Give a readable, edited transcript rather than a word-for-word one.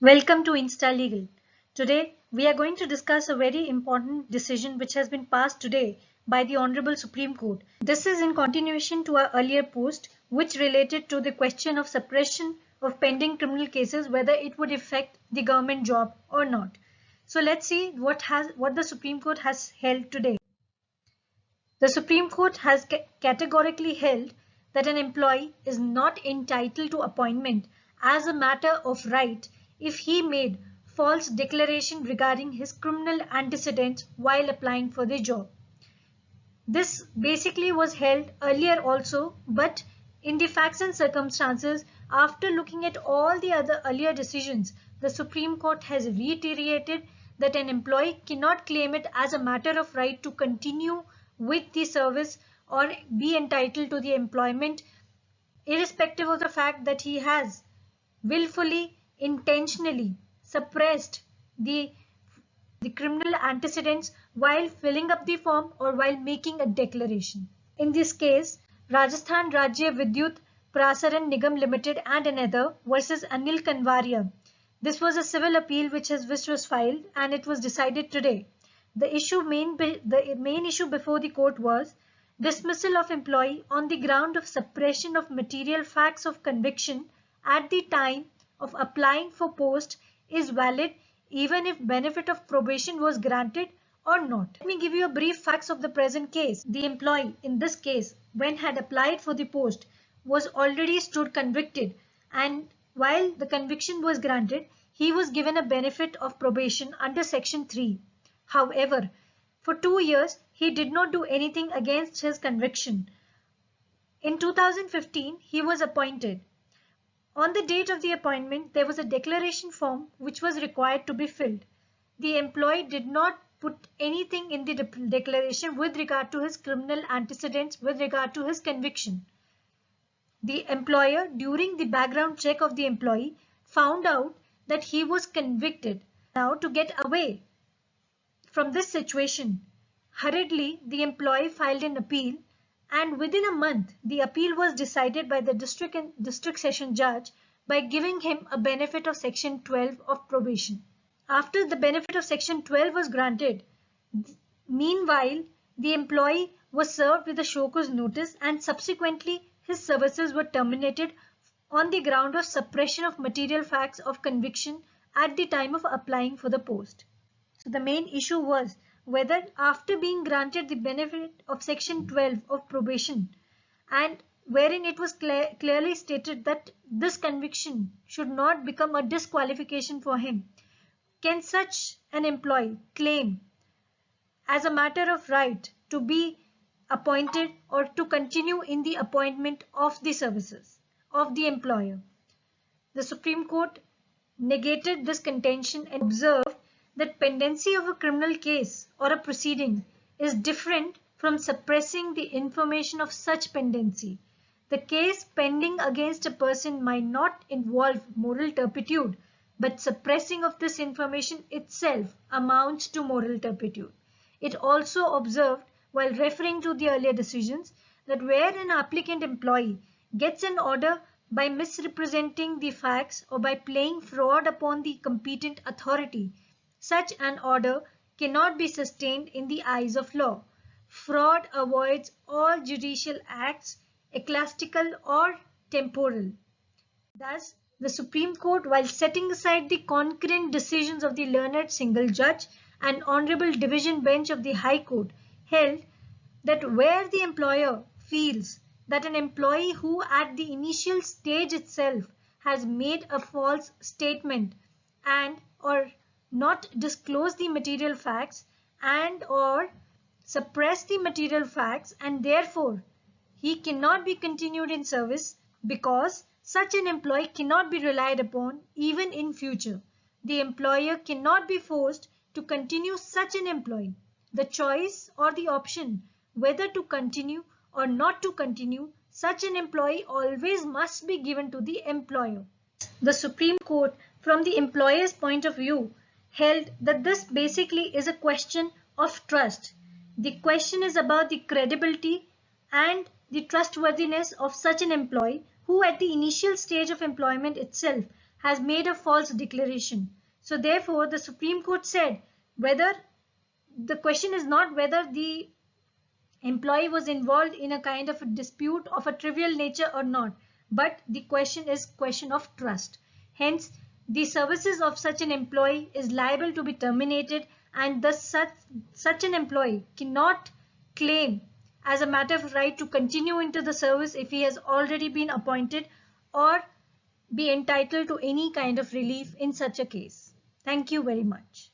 Welcome to Insta Legal. Today, we are going to discuss a very important decision which has been passed today by the Honorable Supreme Court. This is in continuation to our earlier post, which related to the question of suppression of pending criminal cases, whether it would affect the government job or not. So let's see what the Supreme Court has held today. The Supreme Court has categorically held that an employee is not entitled to appointment as a matter of right if he made false declaration regarding his criminal antecedents while applying for the job. This basically was held earlier also, but in the facts and circumstances, after looking at all the other earlier decisions, the Supreme Court has reiterated that an employee cannot claim it as a matter of right to continue with the service or be entitled to the employment, irrespective of the fact that he has willfully, intentionally suppressed the criminal antecedents while filling up the form or while making a declaration. In this case, Rajasthan Rajya Vidyut Prasaran Nigam Limited and another versus Anil Kanwaria. This was a civil appeal which was filed and it was decided today. The main issue before the court was dismissal of employee on the ground of suppression of material facts of conviction at the time of applying for post is valid even if benefit of probation was granted or not. Let me give you a brief facts of the present case. The employee in this case, when had applied for the post, was already stood convicted, and while the conviction was granted, he was given a benefit of probation under section 3. However, for 2 years, he did not do anything against his conviction. In 2015, he was appointed. On the date of the appointment, there was a declaration form which was required to be filled. The employee did not put anything in the declaration with regard to his criminal antecedents, with regard to his conviction. The employer, during the background check of the employee, found out that he was convicted. Now, to get away from this situation, hurriedly the employee filed an appeal, and within a month the appeal was decided by the district session judge by giving him a benefit of section 12 of probation. After the benefit of section 12 was granted, meanwhile the employee was served with a show cause notice and subsequently his services were terminated on the ground of suppression of material facts of conviction at the time of applying for the post. So the main issue was whether after being granted the benefit of section 12 of probation, and wherein it was clearly stated that this conviction should not become a disqualification for him, can such an employee claim as a matter of right to be appointed or to continue in the appointment of the services of the employer? The Supreme Court negated this contention and observed that pendency of a criminal case or a proceeding is different from suppressing the information of such pendency. The case pending against a person might not involve moral turpitude, but suppressing of this information itself amounts to moral turpitude. It also observed, while referring to the earlier decisions, that where an applicant employee gets an order by misrepresenting the facts or by playing fraud upon the competent authority, such an order cannot be sustained in the eyes of law. Fraud avoids all judicial acts, ecclesiastical or temporal. Thus, the Supreme Court, while setting aside the concurrent decisions of the learned single judge and honorable division bench of the High Court, held that where the employer feels that an employee who at the initial stage itself has made a false statement and or not disclose the material facts and or suppress the material facts, and therefore he cannot be continued in service because such an employee cannot be relied upon even in future. The employer cannot be forced to continue such an employee. The choice or the option whether to continue or not to continue such an employee always must be given to the employer. The Supreme Court, from the employer's point of view, held that this basically is a question of trust. The question is about the credibility and the trustworthiness of such an employee who at the initial stage of employment itself has made a false declaration. So therefore, the Supreme Court said whether the question is not whether the employee was involved in a kind of a dispute of a trivial nature or not, but the question is question of trust. Hence, the services of such an employee is liable to be terminated, and thus such an employee cannot claim as a matter of right to continue into the service if he has already been appointed, or be entitled to any kind of relief in such a case. Thank you very much.